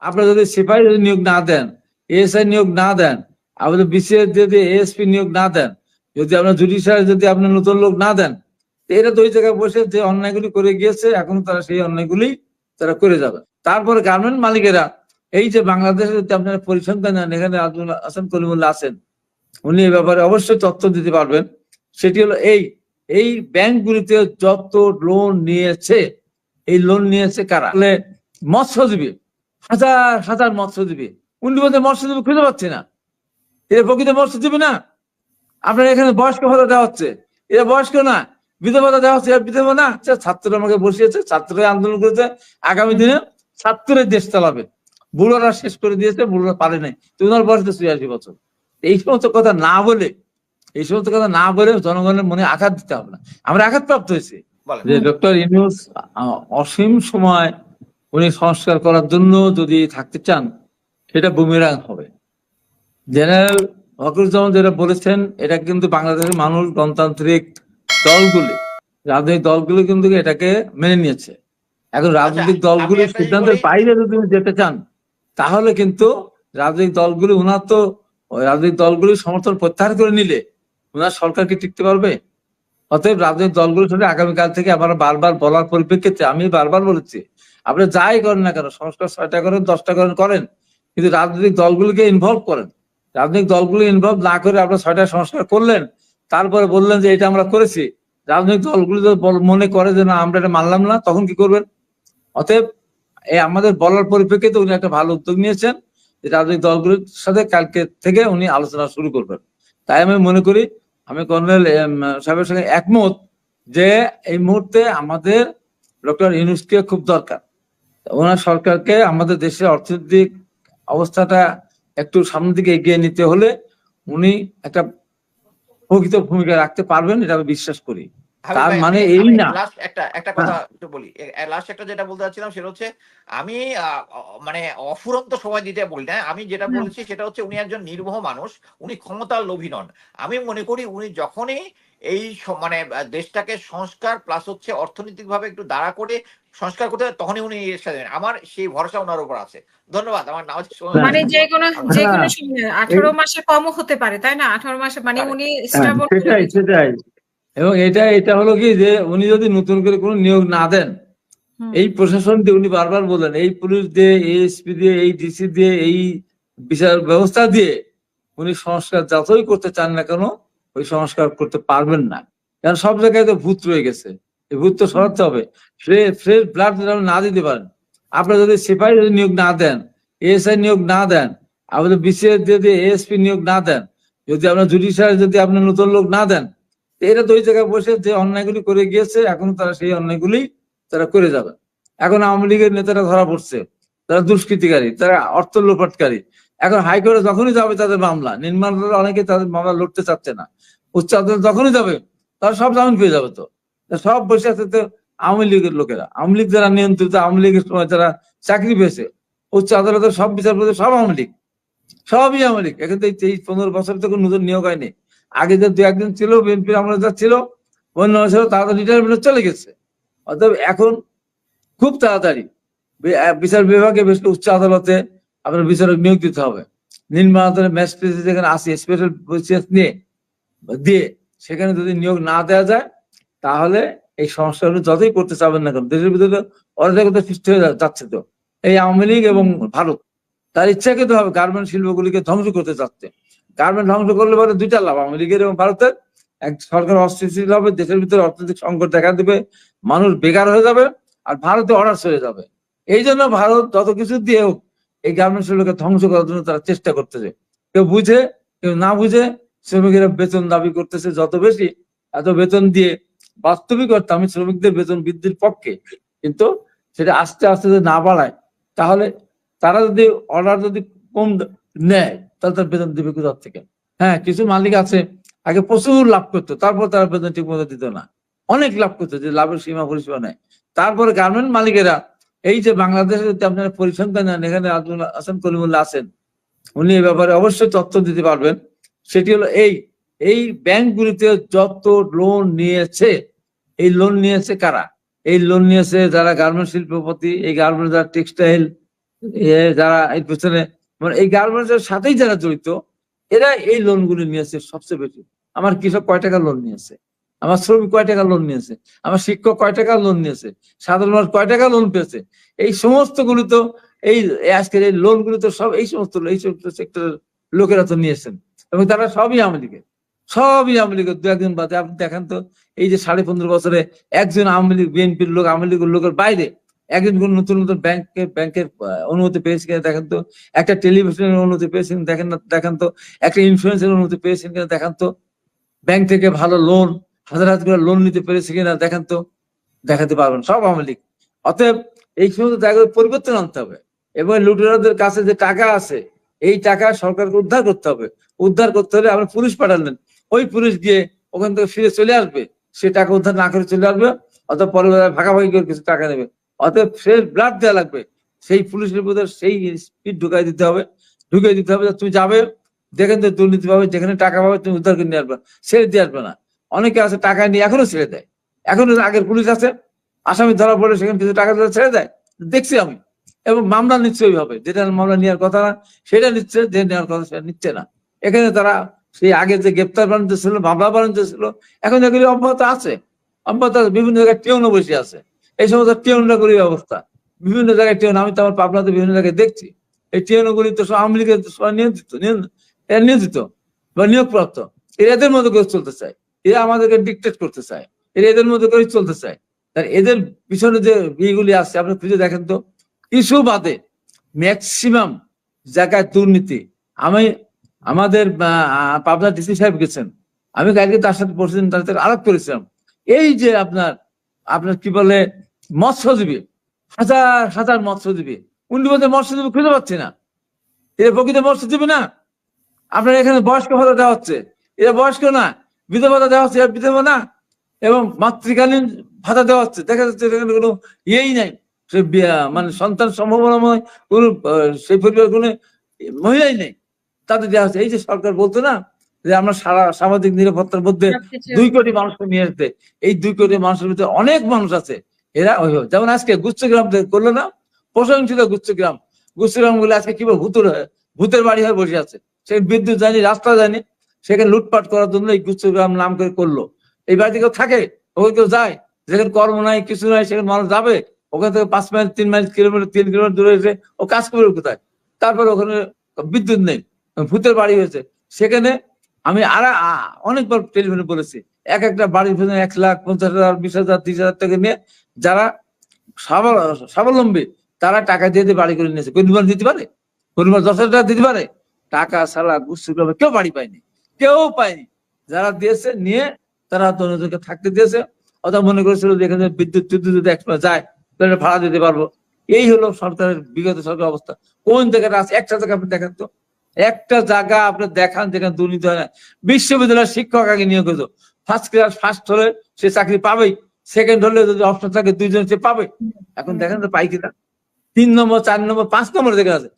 আপনারা যদি সিপাহী যদি নিয়োগ না দেন, এএসআই নিয়োগ না দেন, আমাদের বিসিএস যদি এএসপি নিয়োগ না দেন, যদি আপনার জুডিশিয়ারি যদি আপনার নতুন লোক না দেন, এরা তো ওই জায়গায় বসে যে অন্যায়গুলি করে গিয়েছে এখন তারা সেই অন্যায়গুলি তারা করে যাবে। তারপরে গার্মেন্ট মালিকেরা এই যে বাংলাদেশে যদি আপনারা পরিসংখ্যান নেন, এখানে আব্দুল হাসান কলিমুল্লাহ আছেন, উনি এ ব্যাপারে অবশ্যই তথ্য দিতে পারবেন। সেটি হলো এই ব্যাংকগুলিতে যত লোন নিয়েছে, এই লোন নিয়েছে কারা? মৎস্যজীবী, হাজার হাজার মৎস্যজীবী। উনি বলতে মৎস্যজীবী খুঁজে পাচ্ছি না, এরা প্রকৃত মৎস্যজীবী না। আপনার এখানে বয়স্ক ভাতা দেওয়া হচ্ছে, এরা বয়স্ক না। বিধবা ভাতা দেওয়া হচ্ছে, এরা বিধবা না। ছাত্ররা আমাকে বসিয়েছে, ছাত্ররা আন্দোলন করেছে, আগামী দিনে ছাত্ররা দেশ চালাবে। বুড়োরা শেষ করে দিয়েছে, বুড়োরা পারে নাই। ওনার বয়স ৮৬ বছর। এই সমস্ত কথা না বলে, এই সমস্ত কথা না বলে জনগণের মনে আঘাত দিতে হবে না। আমরা আঘাতপ্রাপ্ত হয়েছি যে ডক্টর ইউনূস অসীম সময় উনি সংস্কার করার জন্য যদি থাকতে চান, সেটা বুমেরাং হবে। জেনারেল ওয়াকারুজ্জামান যেটা বলেছেন, এটা কিন্তু বাংলাদেশের মানুষ, গণতান্ত্রিক দলগুলি, রাজনৈতিক দলগুলি কিন্তু এটাকে মেনে নিয়েছে। এখন রাজনৈতিক দলগুলির সিদ্ধান্তের বাইরে যদি যেতে চান, তাহলে কিন্তু রাজনৈতিক দলগুলি, ওনার তো রাজনৈতিক দলগুলির সমর্থন প্রত্যাহার করে নিলে ওনার সরকার কি টিকতে পারবে? অতএব রাজনৈতিক দলগুলির সাথে আগামীকাল থেকে আমরা বারবার বলার পরিপ্রেক্ষিতে আমি বারবার বলেছি, আপনি যাই করেন না কেন, সংস্কার ৬টা করেন, 10টা করেন, কিন্তু রাজনৈতিক দলগুলিকে ইনভলভ করেন। রাজনৈতিক দলগুলি ইনভলভ না করে আপনার 6টা সংস্কার করলেন, তারপরে বললেন যে এটা আমরা করেছি। রাজনৈতিক দলগুলি মনে করে যে না আমরা এটা মানলাম না, তখন কি করবেন? অতএব আমাদের বলার পরিপ্রেক্ষিতে উনি একটা ভালো উদ্যোগ নিয়েছেন যে রাজনৈতিক দলগুলির সাথে কালকে থেকে উনি আলোচনা শুরু করবেন। তাই আমি মনে করি, আমি কর্নেল সাহেবের সঙ্গে একমত যে এই মুহূর্তে আমাদের ডক্টর ইউনূসকে খুব দরকার। ওনার সরকারকে আমাদের দেশের অর্থনৈতিক অবস্থাটা একটু সামনের দিকে এগিয়ে নিতে হলে উনি একটা প্রকৃত ভূমিকা রাখতে পারবেন, এটা আমি বিশ্বাস করি। তার মানে এই না। লাস্ট একটা কথা একটু বলি, লাস্ট একটা যেটা বলতে চাচ্ছিলাম সেটা হচ্ছে, আমি মানে অফুরন্ত সময় দিতে বলি না, আমি যেটা বলছি সেটা হচ্ছে উনি একজন নির্মোহ মানুষ, উনি ক্ষমতার লোভী নন। আমি মনে করি উনি যখনই এই মানে দেশটাকে সংস্কার প্লাস হচ্ছে অর্থনৈতিক ভাবে একটু দাঁড়া করে সংস্কার করতে হবে, তখনই উনি আমার সেই ভরসা ওনার উপর আছে। ধন্যবাদ। আমার নাম মানে যে কোনো সময় 18 মাসে কমও হতে পারে, তাই না? 18 মাসে মানে উনি সেটাই। এবং এটা হলো কি যে উনি যদি নতুন করে কোনো নিয়োগ না দেন, এই প্রশাসন দিয়ে উনি বারবার বলেন, এই পুলিশ দিয়ে, এএসপি দিয়ে, এই ডিসি দিয়ে, এই বিচার ব্যবস্থা দিয়ে উনি সংস্কার যতই করতে চান না কেন, ওই সংস্কার করতে পারবেন না। কারণ সব জায়গায় তো ভূত রয়ে গেছে, এই ভূত তো সরাতে হবে। ফ্রেশ ব্লাড না দিতে পারেন। আপনারা যদি সিপাহী যদি নিয়োগ না দেন, এএসআই নিয়োগ না দেন, আমাদের বিসিএস যদি এএসপি নিয়োগ না দেন, যদি আপনার জুডিশিয়ারি যদি আপনার নতুন লোক না দেন, এরা তো ওই জায়গায় বসে যে অন্যায়গুলি করে গিয়েছে এখন তারা সেই অন্যায়গুলি তারা করে যাবে। এখন আওয়ামী লীগের নেতারা ধরা পড়ছে, তারা দুষ্কৃতিকারী, তারা অর্থ লোপাটকারী। এখন হাইকোর্টে যখনই যাবে তাদের মামলা, নির্মাণ অনেকে তাদের মামলা লড়তে চাচ্ছে না, উচ্চ আদালত যখনই যাবে তারা সব জামিন পেয়ে যাবে। তো সব বসে আছে তো আওয়ামী লীগের লোকেরা, আওয়ামী লীগ যারা নিয়ন্ত্রিত, আওয়ামী লীগের সময় যারা চাকরি পেয়েছে উচ্চ আদালতের সব বিচারপতি সব আওয়ামী লীগ, সবই আওয়ামী লীগ। এখন তো এই 15 বছর তো কোনো নতুন নিয়োগ হয়নি। আগে যে 2-1 দিন ছিল বিএনপির আমরা যা ছিল অন্য ছিল, তারা তো রিটায়ারমেন্টে চলে গেছে। অতএব এখন খুব তাড়াতাড়ি বিচার বিভাগে উচ্চ আদালতে আপনার বিচারক নিয়োগ দিতে হবে। নিম্ন আদালতের ম্যাজিস্ট্রেট যেখানে আসে স্পেশাল বিসিএস দিয়ে সেখানে যদি নিয়োগ না দেওয়া যায়, তাহলে এই সংস্কারগুলো যতই করতে চাবেন না কেন, দেশের ভিতরে অরাজকতা সৃষ্টি হয়ে যাচ্ছে। তো এই আওয়ামী লীগ এবং ভারত তার ইচ্ছাকৃত হবে গার্মেন্ট শিল্পগুলিকে ধ্বংস করতে চাচ্ছে। গার্মেন্ট ধ্বংস করলে পরে দুইটা লাভ, আওয়ামী লীগের এবং ভারতের। এক, সরকার অস্থিতিশীল হবে, দেশের ভিতরে অর্থনৈতিক সংকট দেখা দেবে, মানুষ বেকার হয়ে যাবে, আর ভারতে অনার্স হয়ে যাবে। এই জন্য ভারত যত কিছু দিয়ে হোক এই গার্মেন্ট শিল্পকে ধ্বংস করার জন্য তারা চেষ্টা করতেছে। কেউ বুঝে কেউ না বুঝে শ্রমিকেরা বেতন দাবি করতেছে যত বেশি, এত বেতন দিয়ে। বাস্তবিক অর্থে আমি শ্রমিকদের বেতন বৃদ্ধির পক্ষে, কিন্তু সেটা আস্তে আস্তে যদি না বাড়ায়, তাহলে তারা যদি অর্ডার যদি কম নেয়, তাহলে তার বেতন দিবে কোথার থেকে? হ্যাঁ, কিছু মালিক আছে আগে প্রচুর লাভ করতো, তারপর তারা বেতন ঠিক মতো দিত না, অনেক লাভ করতো, যে লাভের সীমা পরিসীমা নেয়। তারপরে গার্মেন্ট মালিকেরা এই যে বাংলাদেশে যদি আপনারা পরিসংখ্যান নেন, এখানে আব্দুল হাসান কলিমুল্লাহ আছেন, উনি এ ব্যাপারে অবশ্যই তথ্য দিতে পারবেন। সেটি হলো এই ব্যাংকগুলিতে যত লোন নিয়েছে, এই লোন নিয়েছে কারা? এই লোন নিয়েছে যারা গার্মেন্ট শিল্পপতি, এই গার্মেন্ট যারা টেক্সটাইল যারা এই পেছনে মানে এই গার্মেন্টস এর সাথেই যারা জড়িত, এরা এই লোন গুলো নিয়েছে সবচেয়ে বেশি। আমার কৃষক কয় টাকা লোন নিয়েছে, আমার শ্রমিক কয় টাকা লোন নিয়েছে, আমার শিক্ষক কয় টাকা লোন নিয়েছে, সাধারণ মানুষ কয় টাকা লোন পেয়েছে, এই সমস্ত গুলো তো এই আজকের এই লোন গুলো তো সব এই সমস্ত সেক্টরের লোকেরা তো নিয়েছেন, এবং তারা সবই আওয়ামী লীগের, সবই আওয়ামী লীগের। দু একজন বাদে আপনি দেখেন তো, এই যে 15.5 বছরে একজন আওয়ামী লীগ বিএনপির লোক, আওয়ামী লীগের লোকের বাইরে একজন কোন নতুন নতুন ব্যাংকের অনুমতি পেয়েছে কিনা দেখেন তো, একটা টেলিভিশনের অনুমতি পেয়েছেন দেখেন না, দেখান তো, একটা ইন্স্যুরেন্সের অনুমতি পেয়েছেন কিনা দেখান তো, ব্যাংক থেকে ভালো লোন হাজার হাজার করে লোন নিতে পেরেছে কিনা দেখান তো, দেখাতে পারবেন সব আওয়ামী লীগ। অতএব এই সমস্ত জায়গায় পরিবর্তন আনতে হবে, এবং লুটেরাদের কাছে যে টাকা আছে এই টাকা সরকারকে উদ্ধার করতে হবে। উদ্ধার করতে হলে আপনি পুলিশ পাঠালেন, ওই পুলিশ গিয়ে ওখান থেকে ফিরে চলে আসবে, সে টাকা উদ্ধার না করে চলে আসবে, অথবা পরিবারে ভাগাভাগি করে কিছু টাকা নেবে। অতএব ফ্রেশ ব্লাড দেওয়া লাগবে, সেই পুলিশের মধ্যে সেই স্পিড ঢুকিয়ে দিতে হবে যে তুমি যাবে, যেখান থেকে দুর্নীতি পাবে, যেখানে টাকা পাবে তুমি উদ্ধার করে নিয়ে আসবে, ছেড়ে দিয়ে আসবে না। অনেকে আছে টাকা নিয়ে এখনো ছেড়ে দেয়, এখনো আগের পুলিশ আছে, আসামি ধরা পড়ে সেখানে কিছু টাকা দিয়ে ছেড়ে দেয়, দেখছি আমি। এবং মামলা নিচ্ছে ওইভাবে, যেটা মামলা নেওয়ার কথা না সেটা নিচ্ছে, যে নেওয়ার কথা সেটা নিচ্ছে না। এখানে তারা সেই আগে যে গ্রেপ্তার বাণিজ্য ছিল, মামলা বাণিজ্য ছিল, এখন এগুলি অব্যাহত আছে, অব্যাহত আছে। বিভিন্ন জায়গায় টিউনও বসে আছে, এই সমস্ত টিউনটা করি অবস্থা, বিভিন্ন জায়গায় টিউন, আমি তো আমার পাবনাতে বিভিন্ন জায়গায় দেখছি। এই টিউনগুলি তো সব আওয়ামী লীগের নিয়োজিত বা নিয়োগপ্রাপ্ত, এরা এদের মতো করে চলতে চায়, এরা আমাদেরকে ডিকটেট করতে চায়, এরা এদের মতো করে চলতে চায়। তার এদের পিছনে যে ইয়েগুলি আছে আপনি খুঁজে দেখেন তো, কিছু বাদে ম্যাক্সিমাম জায়গায় দুর্নীতি। আমি আমাদের পাবনা ডিসি সাহেব গেছেন, আমি কালকে তার সাথে পরশুদিন তার সাথে আলাপ করেছিলাম। এই যে আপনার আপনার কি বলে মৎস্যজীবী, হাজার হাজার মৎস্যজীবী, উনি বলতে মৎস্যজীবী খুঁজে পাচ্ছি না, এরা প্রকৃত মৎস্যজীবী না। আপনার এখানে বয়স্ক ভাতা দেওয়া হচ্ছে, এরা বয়স্ক না, বিধবা ভাতা দেওয়া হচ্ছে, এরা বিধবা না, এবং মাতৃকালীন ভাতা দেওয়া হচ্ছে, দেখা যাচ্ছে এখানে কোনো ইয়েই নাই, সে মানে সন্তান সম্ভাবনাময় কোনো সেই পরিবার কোনো মহিলাই নেই, তাদের দেওয়া হচ্ছে। এই যে সরকার বলতো না যে আমরা সারা সামাজিক নিরাপত্তার মধ্যে 2 কোটি মানুষকে নিয়ে আসতে, এই 2 কোটি মানুষের ভিতরে অনেক মানুষ আছে, এরা ওই যেমন আজকে গুচ্ছগ্রাম করলো না, প্রশংসিত গুচ্ছগ্রাম, গুচ্ছগ্রাম গুলো আজকে কি ভূতের বাড়ি হয়ে বসে আছে, সেখানে বিদ্যুৎ যায়নি, রাস্তা যায়নি, সেখানে লুটপাট করার জন্য এই গুচ্ছগ্রাম নাম করে করলো। এই বাড়িতে কেউ থাকে, ওখানে কেউ যায়, যেখানে কর্ম নাই কিছু নাই সেখানে মানুষ যাবে, ওখান থেকে 5 মাইল 3 মাইল কিলোমিটার 3 কিলোমিটার দূরে এসে ও কাজ করবে কোথায়? তারপরে ওখানে বিদ্যুৎ নেই, ভূতের বাড়ি হয়েছে সেখানে। আমি অনেকবার টেলিফোনে বলেছি, একটা বাড়ির পিছনে 1,50,000 20,000 30,000 টাকা নিয়ে যারা স্বাবলম্বী তারা টাকা দিয়ে বাড়ি করে নিয়েছে। গরিব দিতে পারে? গরিব 10,000 টাকা দিতে পারে? টাকা ছাড়া গুচ্ছগ্রামে কেউ বাড়ি পায়নি, কেউ পায়নি। যারা দিয়েছে নিয়ে তারা তনুদেরকে থাকতে দিয়েছে, অথবা মনে করেছিল যে এখানে বিদ্যুৎ যদি একসময় যায় তাহলে ভাড়া দিতে পারবো। এই হলো সরকারের বিগত সরকার অবস্থা। কোন জায়গাটা আছে? একটা জায়গা আপনি দেখেন তো, একটা জায়গা আপনি দেখান যেখানে দুর্নীতি হয় না। বিশ্ববিদ্যালয়ের শিক্ষক আগে নিয়োগ হতো, ফার্স্ট ক্লাস ফার্স্ট হলে সে চাকরি পাবেই, সেকেন্ড হলে যদি অপশন থাকে 2 জন সে পাবে। এখন দেখেন তো পাই কিনা? 3 নম্বর 4 নম্বর 5 নম্বর জায়গা আছে,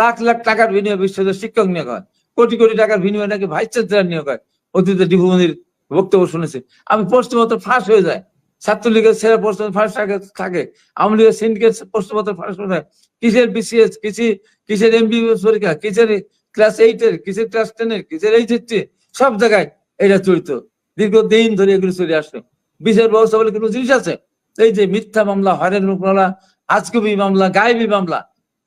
লাখ লাখ টাকার বিনিময়ে বিশ্ববিদ্যালয়ের শিক্ষক নিয়োগ হয়, কোটি কোটি টাকার বিনিময়ে নাকি ভাইস চ্যান্সেলর নিয়োগ হয়। অতীতে ডিভুমনির বক্তব্য শুনেছি আমি। প্রশ্নপত্র ফাঁস হয়ে যায়, ছাত্রলীগের ছেলে প্রশ্ন ফার্স্ট থাকে, আওয়ামী লীগের সিন্ডিকেট প্রশ্নপত্র ফার্স্ট হয়ে যায়। কিসের বিসিএস, কিসের এমবিবিএস পরীক্ষা, কিসের ক্লাস 8-এর, কিসের ক্লাস 10-এর, কিসের এইচএসসি, সব জায়গায় এটা চলিত। দীর্ঘদিন ধরে এগুলো চলে আসলো। বিচার ব্যবস্থা বলে কোনো জিনিস আছে? এই যে মিথ্যা মামলা, হয়রানি মামলা, আজগুবি মামলা, গায়েবী মামলা,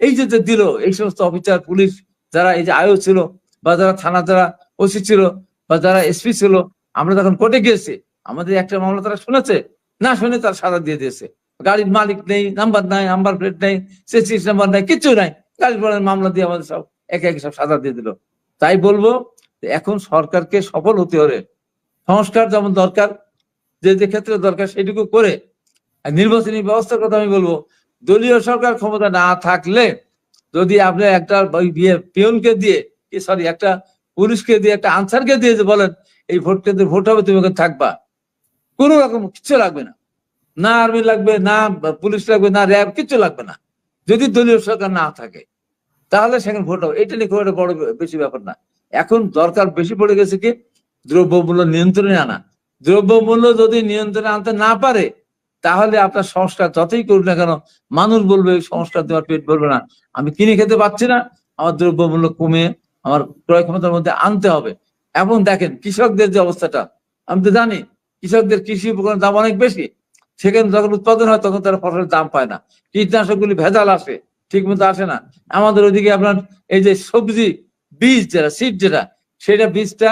এই যে দিল এই সমস্ত অফিসার পুলিশ যারা এই যে আয়ো ছিল, বা যারা থানা যারা ওসি ছিল, বা যারা এসপি ছিল, আমরা যখন কোর্টে গিয়েছি আমাদের একটা মামলা তারা শুনেছে না, শুনে তার সাজা দিয়ে দিয়েছে। গাড়ির মালিক নেই, নাম্বার নাই, নাম্বার প্লেট নেই, চেসিস নাম্বার নাই, কিচ্ছু নাই, গাড়ির মামলা দিয়ে আমাদের সব একে একে সব সাজা দিয়ে দিল। তাই বলবো এখন সরকারকে সফল হতে হলে সংস্কার যেমন দরকার, যে ক্ষেত্রে দরকার সেটুকু করে, নির্বাচনী ব্যবস্থার কথা আমি বলবো, দলীয় সরকার ক্ষমতা না থাকলে যদি আপনি একটা পিয়নকে দিয়ে একটা পুলিশকে দিয়ে, একটা আনসারকে দিয়ে যে বলেন এই ভোট কেন্দ্রে ভোট হবে, তুমি ওখানে থাকবা, কোন রকম কিচ্ছু লাগবে না, না আর্মি লাগবে, না পুলিশ লাগবে, না র্যাব, কিচ্ছু লাগবে না। যদি দলীয় সরকার না থাকে তাহলে সেখানে ভোট হবে, এটা নিয়ে খুব একটা বড় বেশি ব্যাপার না। এখন দরকার বেশি পড়ে গেছে কি দ্রব্যমূল্য নিয়ন্ত্রণে আনা। দ্রব্যমূল্য যদি নিয়ন্ত্রণে আনতে না পারে তাহলে আপনার সংস্কার যতই করুন না কেন, মানুষ বলবে সংস্কার দেওয়ার পেট ভরবে না, আমি কিনে খেতে পারছি না, আমার দ্রব্যমূল্য কমে আমার ক্রয় ক্ষমতার মধ্যে আনতে হবে। এবং দেখেন কৃষকদের যে অবস্থাটা, আমি তো জানি কৃষকদের কৃষি উপকরণের দাম অনেক বেশি, সেখানে যখন উৎপাদন হয় তখন তারা ফসলের দাম পায় না, কীটনাশকগুলি ভেজাল আসে, ঠিক মতো আসে না। আমাদের ওইদিকে আপনার এই যে সবজি বীজ যেটা সিড যেটা, সেটা বীজটা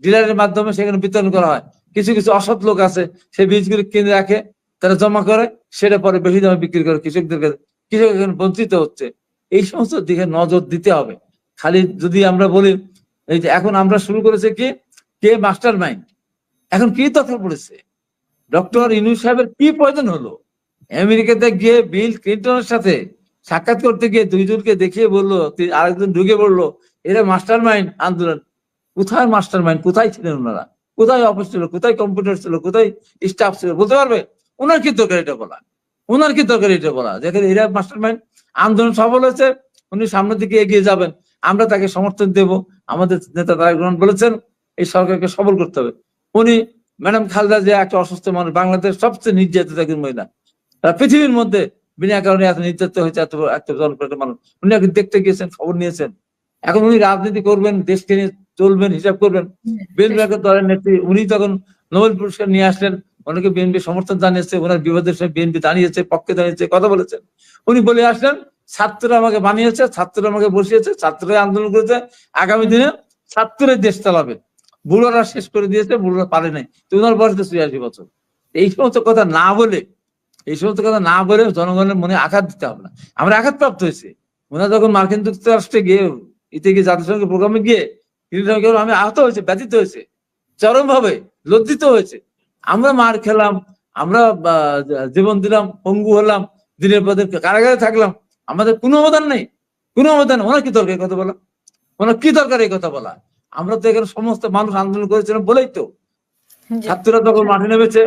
ডিলারের মাধ্যমে সেখানে বিতরণ করা হয়। কিছু কিছু অসৎ লোক আছে, সেই বীজগুলি কিনে রাখে, তারা জমা করে, সেটা পরে বেশি দামে বিক্রি করে কৃষকদের কাছে, কৃষক এখন বঞ্চিত হচ্ছে। এই সমস্ত দিকে নজর দিতে হবে। খালি যদি আমরা বলি এই যে এখন আমরা শুরু করেছে কি, কে মাস্টার মাইন্ড, এখন কি দরকার পড়েছে, ডক্টর ইউনূস সাহেবের কি প্রয়োজন হলো আমেরিকাতে গিয়ে বিল ক্লিন্টনের সাথে সাক্ষাৎ করতে গিয়ে দুইজনকে দেখিয়ে বললো, আরেকজন ঢুকে বললো এরা মাস্টার মাইন্ড আন্দোলন। কোথায় মাস্টার মাইন্ড, কোথায় ছিলেন ওনারা, কোথায় অফিস ছিল, কোথায় কম্পিউটার ছিল, কোথায় স্টাফ ছিল, বলতে পারবে? ওনার কি দরকার এটা বলা, ওনার কি দরকার এটা বলা, যেখানে এরা মাস্টার মাইন্ড। আন্দোলন সফল হয়েছে, উনি সামনের দিকে এগিয়ে যাবেন, আমরা তাকে সমর্থন দেব। আমাদের নেতা তারেক রহমান বলেছেন এই সরকারকে সফল করতে হবে। উনি ম্যাডাম খালেদা জিয়া একটা অসুস্থ মানুষ, বাংলাদেশ সবচেয়ে নির্যাতিত একজন মহিলা, পৃথিবীর মধ্যে বিনা কারণে এত নির্যাতিত হয়েছে এত জনপ্রিয় মানুষ, উনি আগে দেখতে গিয়েছেন, খবর নিয়েছেন। এখন উনি রাজনীতি করবেন, দেশকে নিয়ে চলবেন, হিসাব করবেন। বিএনপি দলের নেত্রী, উনি তখন নোবেল পুরস্কার নিয়ে আসলেন, অনেকে বিএনপি সমর্থন জানিয়েছে, ওনার বিবাদের সময় বিএনপি দাঁড়িয়েছে, পক্ষে দাঁড়িয়েছে, কথা বলেছেন। উনি বলে আসলেন ছাত্ররা আমাকে বানিয়েছে, ছাত্ররা আমাকে বসিয়েছে, ছাত্ররা আন্দোলন করেছে, আগামী দিনে ছাত্ররা দেশ চালাবে, বুড়োরা শেষ করে দিয়েছে, বুড়োরা পারে নাই। তো ওনার বয়স তো 86 বছর। এই সমস্ত কথা না বলে, এই সমস্ত কথা না বলে জনগণের মনে আঘাত দিতে হবে না। আমরা আঘাতপ্রাপ্ত হয়েছে। ওনারা যখন মার্কিন যুক্তরাষ্ট্রে গিয়ে জাতিসংঘের প্রোগ্রামে গিয়ে আমি আহত হয়েছে, ব্যথিত হয়েছে, চরম ভাবে লজ্জিত হয়েছে। আমরা মার খেলাম, আমরা জীবন দিলাম, পঙ্গু হলাম, দিনের পর দিন কারাগারে থাকলাম, আমাদের কোনো অবদান নেই, কোনো অবদান। ওনার কি দরকার কথা বলা, ওনার কি দরকার এই কথা বলা? আমরা তো এখানে সমস্ত মানুষ আন্দোলন করেছিলাম বলেই তো ছাত্ররা তখন মাঠে নেমেছে,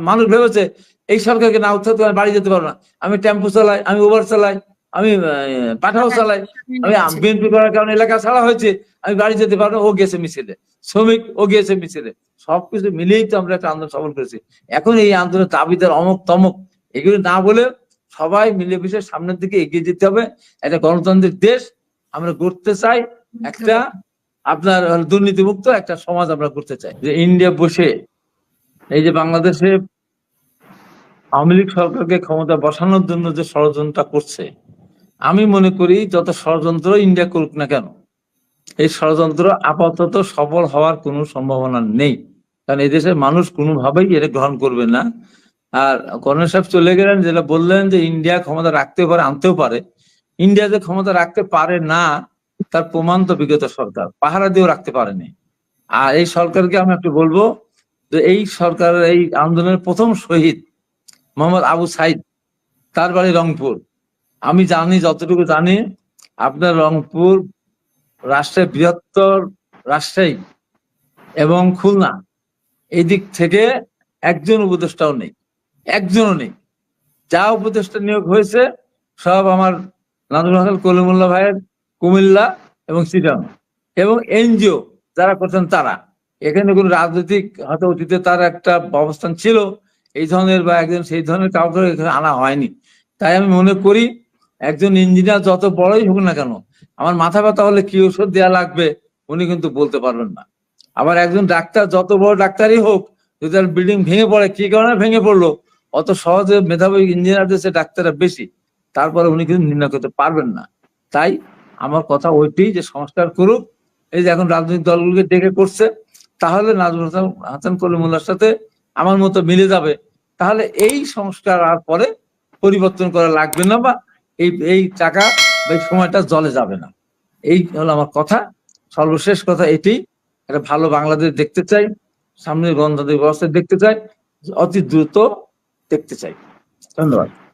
মানুষ ভেবেছে এই সরকারকে না উত্থান করে বাড়ি যেতে পারবো না। আমি টেম্পো চালাই, আমি উবার চালাই, আমি পাঠাও চালাই, আমি বিএনপি করার কারণে এলাকা ছাড়া হয়েছে, আমি বাড়ি যেতে পারবো, ও গেছে মিছিলে, শ্রমিক ও গিয়েছে মিছিলে, সবকিছু মিলেই তো আমরা একটা আন্দোলন সফল করেছি। এখন এই আন্দোলনের দাবিদার অমুক তমক এগুলো না বলে সবাই মিলে মিশে সামনের দিকে এগিয়ে যেতে হবে। একটা গণতান্ত্রিক দেশ আমরা গড়তে চাই, একটা আপনার দুর্নীতিমুক্ত একটা সমাজ আমরা করতে চাই। যে ইন্ডিয়া বসে এই যে বাংলাদেশে আওয়ামী লীগ সরকারকে ক্ষমতা বসানোর জন্য যে ষড়যন্ত্রটা করছে, আমি মনে করি যত ষড়যন্ত্র ইন্ডিয়া করুক না কেন, এই ষড়যন্ত্র আপাতত সফল হওয়ার কোনো সম্ভাবনা নেই। কারণ এই দেশের মানুষ কোনোভাবেই এটা গ্রহণ করবে না। আর কর্নেল সাহেব চলে গেলেন, যেটা বললেন যে ইন্ডিয়া ক্ষমতা রাখতে পারে, আনতেও পারে। ইন্ডিয়া যে ক্ষমতা রাখতে পারে না তার প্রমাণ তো বিগত সরকার পাহারা দিয়েও রাখতে পারেনি। আর এই সরকারকে আমি একটু বলবো যে এই সরকারের এই আন্দোলনের প্রথম শহীদ মোহাম্মদ আবু সাইদ, তার বাড়ি রংপুর। আমি জানি, যতটুকু জানি, আপনার রংপুর রাষ্ট্রের বৃহত্তর রাজশাহী এবং খুলনা, এই দিক থেকে একজন উপদেষ্টাও নেই, একজনও নেই। যা উপদেষ্টা নিয়োগ হয়েছে সব আমার নাজমুল হাসান কলিমুল্লাহ ভাইয়ের কুমিল্লা এবং চিটাগাং, এবং এনজিও যারা করছেন তারা। এখানে কোনো রাজনৈতিক হয়তো অতীতে তার একটা অবস্থান ছিল এই ধরনের, বা একজন সেই ধরনের কাউকে এখানে আনা হয়নি। তাই আমি মনে করি একজন ইঞ্জিনিয়ার যত বড়ই হোক না কেন, আমার মাথা ব্যথা হলে কি ওষুধ দেওয়া লাগবে উনি কিন্তু বলতে পারবেন না। আবার একজন ডাক্তার যত বড় ডাক্তারই হোক, যদি তার বিল্ডিং ভেঙে পড়ে, কি কারণে ভেঙে পড়লো, অত সহজে মেধাবী ইঞ্জিনিয়ারদের সে ডাক্তাররা বেশি, তারপরে উনি কিন্তু নির্ণয় করতে পারবেন না। তাই আমার কথা ওইটাই যে সংস্কার করুক। এই যে এখন রাজনৈতিক দলগুলোকে ডেকে করছে, তাহলে নাজমুল হাসান কলিমুল্লাহর সাথে আমার মতো মিলে যাবে, তাহলে এই সংস্কার আর পরে পরিবর্তন করা লাগবে না, বা এই টাকা বা এই সময়টা জলে যাবে না। এই হলো আমার কথা, সর্বশেষ কথা এটি। একটা ভালো বাংলাদেশ দেখতে চাই, সামনে গণতান্ত্রিক ব্যবস্থা দেখতে চাই, অতি দ্রুত দেখতে চাই। ধন্যবাদ।